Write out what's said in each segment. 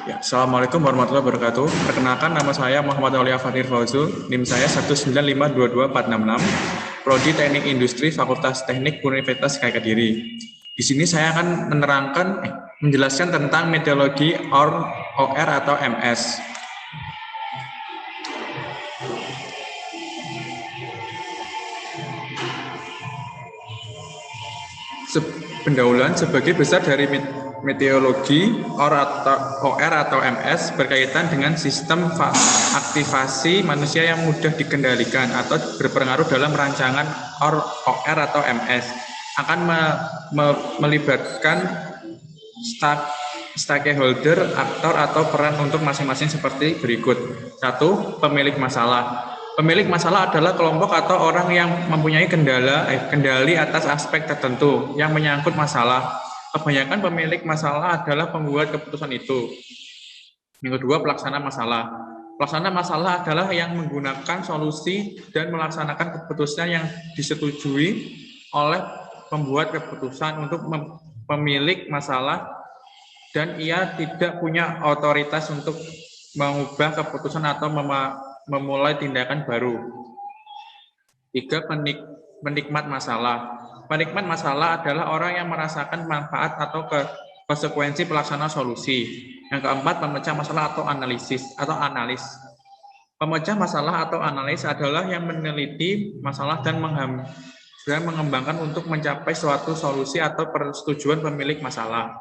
Ya, Assalamualaikum warahmatullahi wabarakatuh. Perkenalkan, nama saya Muhammad Aulia Fatir Fauzul, NIM saya 1952246, Prodi Teknik Industri Fakultas Teknik Universitas Gajah Kediri. Di sini saya akan menjelaskan tentang metodologi OR atau MS. Pendahuluan sebagai besar dari meteorologi OR atau MS berkaitan dengan sistem aktivasi manusia yang mudah dikendalikan atau berpengaruh dalam rancangan OR atau MS akan melibatkan stakeholder, aktor atau peran untuk masing-masing seperti berikut. 1. Pemilik masalah. Pemilik masalah adalah kelompok atau orang yang mempunyai kendali atas aspek tertentu yang menyangkut masalah. Kebanyakan pemilik masalah adalah pembuat keputusan itu. Yang kedua, pelaksana masalah. Pelaksana masalah adalah yang menggunakan solusi dan melaksanakan keputusan yang disetujui oleh pembuat keputusan untuk pemilik masalah, dan ia tidak punya otoritas untuk mengubah keputusan atau memulai tindakan baru. 3. Penikmat masalah. Penikmat masalah adalah orang yang merasakan manfaat atau konsekuensi pelaksana solusi. Yang keempat, pemecah masalah atau analis. Pemecah masalah atau analis adalah yang meneliti masalah dan mengembangkan untuk mencapai suatu solusi atau persetujuan pemilik masalah.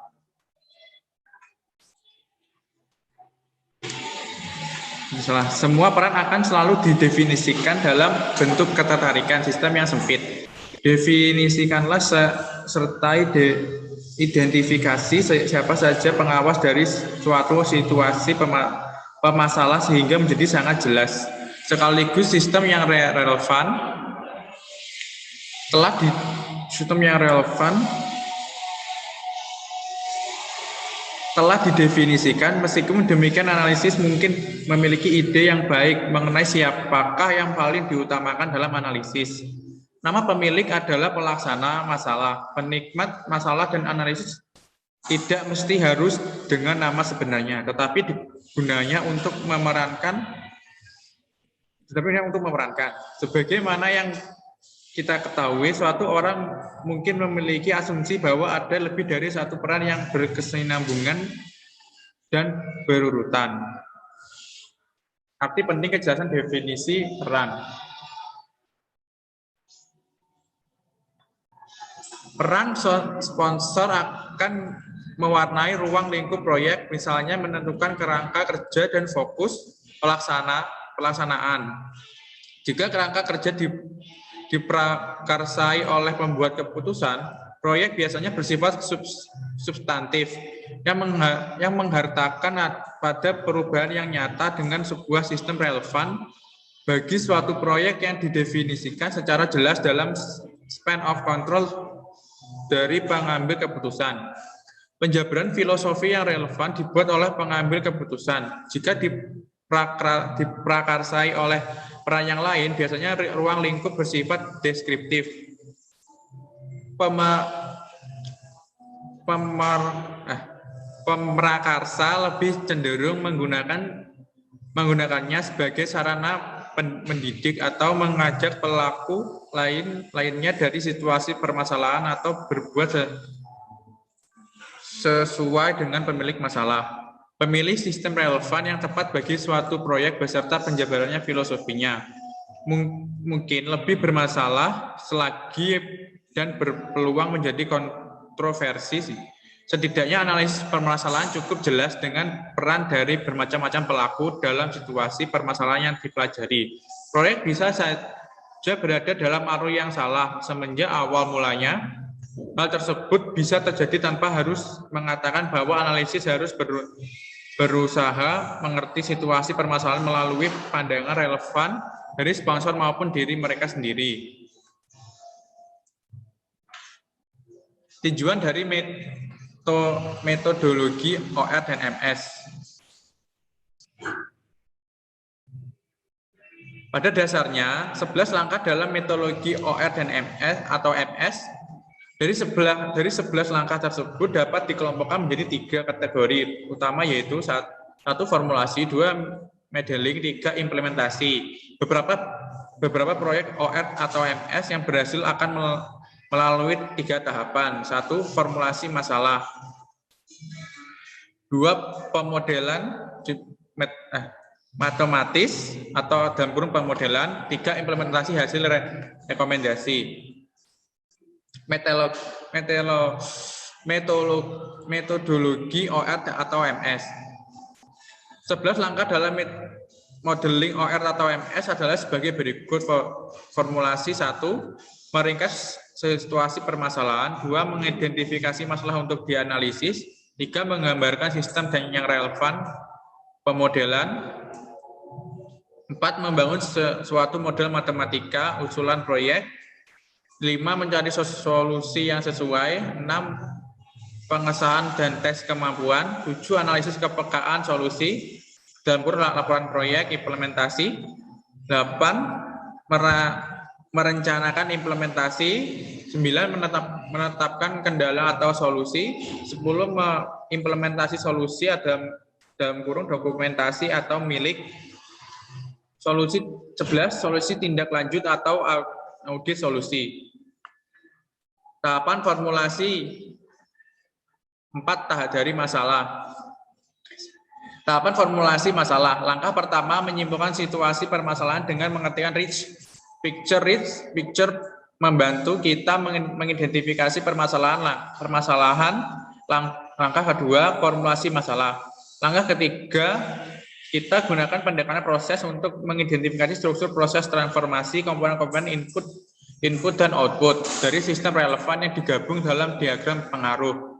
Semua peran akan selalu didefinisikan dalam bentuk ketertarikan sistem yang sempit. Definisikanlah serta identifikasi siapa saja pengawas dari suatu situasi pemasalah sehingga menjadi sangat jelas. Sekaligus sistem yang relevan telah didefinisikan. Meskipun demikian, analisis mungkin memiliki ide yang baik mengenai siapakah yang paling diutamakan dalam analisis. Nama pemilik adalah pelaksana masalah. Penikmat masalah dan analisis tidak mesti harus dengan nama sebenarnya, tetapi gunanya untuk memerankan. Sebagaimana yang kita ketahui, suatu orang mungkin memiliki asumsi bahwa ada lebih dari satu peran yang berkesinambungan dan berurutan. Arti penting kejelasan definisi peran. Peran sponsor akan mewarnai ruang lingkup proyek, misalnya menentukan kerangka kerja dan fokus pelaksanaan. Jika kerangka kerja diprakarsai oleh pembuat keputusan, proyek biasanya bersifat substantif yang menghartakan pada perubahan yang nyata dengan sebuah sistem relevan bagi suatu proyek yang didefinisikan secara jelas dalam span of control dari pengambil keputusan. Penjabaran filosofi yang relevan dibuat oleh pengambil keputusan. Jika diprakarsai oleh peran yang lain, biasanya ruang lingkup bersifat deskriptif. Pemrakarsa lebih cenderung menggunakannya sebagai sarana mendidik atau mengajak pelaku lainnya dari situasi permasalahan atau berbuat sesuai dengan pemilik masalah. Pemilih sistem relevan yang tepat bagi suatu proyek beserta penjabarannya filosofinya mungkin lebih bermasalah selagi dan berpeluang menjadi kontroversi. Setidaknya analisis permasalahan cukup jelas dengan peran dari bermacam-macam pelaku dalam situasi permasalahan yang dipelajari. Proyek bisa saja berada dalam arus yang salah semenjak awal mulanya. Hal tersebut bisa terjadi tanpa harus mengatakan bahwa analisis harus berusaha mengerti situasi permasalahan melalui pandangan relevan dari sponsor maupun diri mereka sendiri. Tinjauan dari metodologi OR dan MS. Pada dasarnya, 11 langkah dalam metodologi OR dan MS atau MS Dari 11 langkah tersebut dapat dikelompokkan menjadi 3 kategori utama, yaitu satu formulasi, 2 modeling, 3 implementasi. Beberapa proyek OR atau MS yang berhasil akan melalui 3 tahapan. 1. Formulasi masalah. 2. Pemodelan matematis atau dalam kurung pemodelan. 3. Implementasi hasil rekomendasi. Metodologi OR atau MS. 11 langkah dalam modeling OR atau MS adalah sebagai berikut. Formulasi 1, meringkas situasi permasalahan. 2, mengidentifikasi masalah untuk dianalisis. 3, menggambarkan sistem dan yang relevan pemodelan. 4, membangun suatu model matematika usulan proyek. 5, mencari solusi yang sesuai. 6, pengesahan dan tes kemampuan. 7, analisis kepekaan solusi dalam kurung laporan proyek implementasi. 8, merencanakan implementasi. 9, menetapkan kendala atau solusi. 10, mengimplementasi solusi dalam kurung dokumentasi atau milik solusi. 11, solusi tindak lanjut atau audit solusi. Tahapan formulasi 4, tahap dari masalah. Tahapan formulasi masalah. Langkah pertama, menyimpulkan situasi permasalahan dengan mengertikan rich picture. Rich picture membantu kita mengidentifikasi permasalahan. Langkah kedua, formulasi masalah. Langkah ketiga, kita gunakan pendekatan proses untuk mengidentifikasi struktur proses transformasi komponen-komponen input dan output dari sistem relevan yang digabung dalam diagram pengaruh.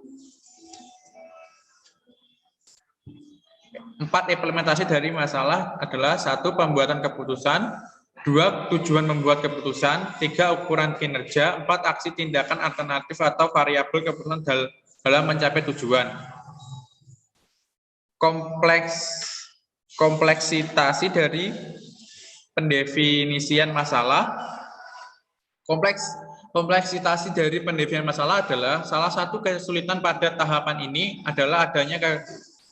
4, implementasi dari masalah adalah 1, pembuatan keputusan. 2, tujuan membuat keputusan. 3, ukuran kinerja. 4, aksi tindakan alternatif atau variabel keputusan dalam mencapai tujuan. Kompleksitas dari pendefinisian masalah. Kompleksitas dari pendefinisian masalah adalah salah satu kesulitan pada tahapan ini adalah adanya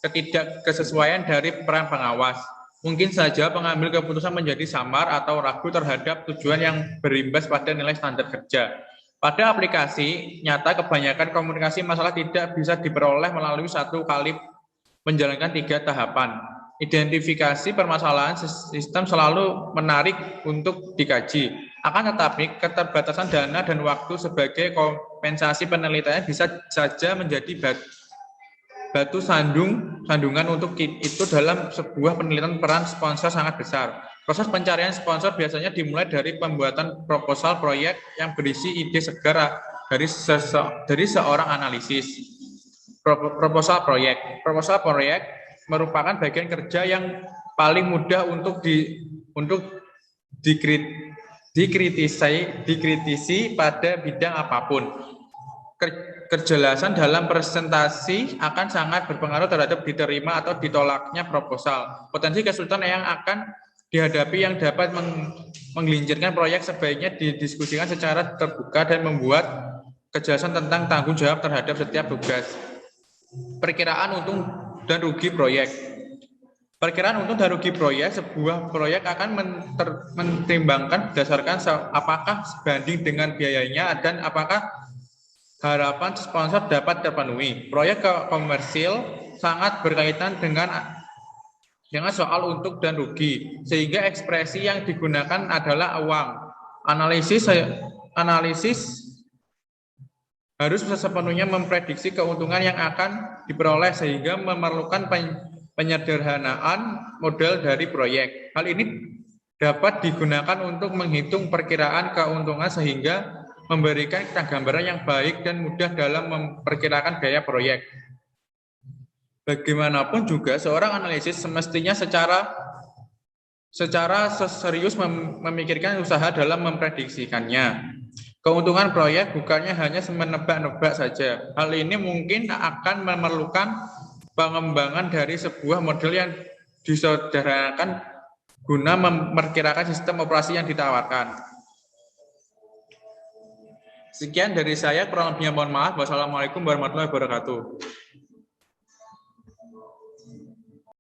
ketidaksesuaian dari peran pengawas. Mungkin saja pengambil keputusan menjadi samar atau ragu terhadap tujuan yang berimbas pada nilai standar kerja. Pada aplikasi nyata, kebanyakan komunikasi masalah tidak bisa diperoleh melalui satu kali menjalankan 3 tahapan. Identifikasi permasalahan sistem selalu menarik untuk dikaji. Akan tetapi, keterbatasan dana dan waktu sebagai kompensasi penelitian bisa saja menjadi batu sandungan untuk itu. Dalam sebuah penelitian, peran sponsor sangat besar. Proses pencarian sponsor biasanya dimulai dari pembuatan proposal proyek yang berisi ide segar dari seorang analisis. Proposal proyek merupakan bagian kerja yang paling mudah untuk dikritisi pada bidang apapun. Kejelasan dalam presentasi akan sangat berpengaruh terhadap diterima atau ditolaknya proposal. Potensi kesulitan yang akan dihadapi yang dapat menggelincirkan proyek sebaiknya didiskusikan secara terbuka dan membuat kejelasan tentang tanggung jawab terhadap setiap tugas. Perkiraan untung dan rugi proyek. Perkiraan untung dan rugi proyek. Sebuah proyek akan mempertimbangkan berdasarkan apakah sebanding dengan biayanya dan apakah harapan sponsor dapat terpenuhi. Proyek komersil sangat berkaitan dengan soal untung dan rugi, sehingga ekspresi yang digunakan adalah uang. Analisis harus sepenuhnya memprediksi keuntungan yang akan diperoleh sehingga memerlukan penyederhanaan model dari proyek. Hal ini dapat digunakan untuk menghitung perkiraan keuntungan sehingga memberikan gambaran yang baik dan mudah dalam memperkirakan biaya proyek. Bagaimanapun juga seorang analisis semestinya secara serius memikirkan usaha dalam memprediksikannya. Keuntungan proyek bukannya hanya menebak-nebak saja. Hal ini mungkin akan memerlukan pengembangan dari sebuah model yang disederhanakan guna memperkirakan sistem operasi yang ditawarkan. Sekian dari saya, kurang lebihnya mohon maaf. Wassalamualaikum warahmatullahi wabarakatuh.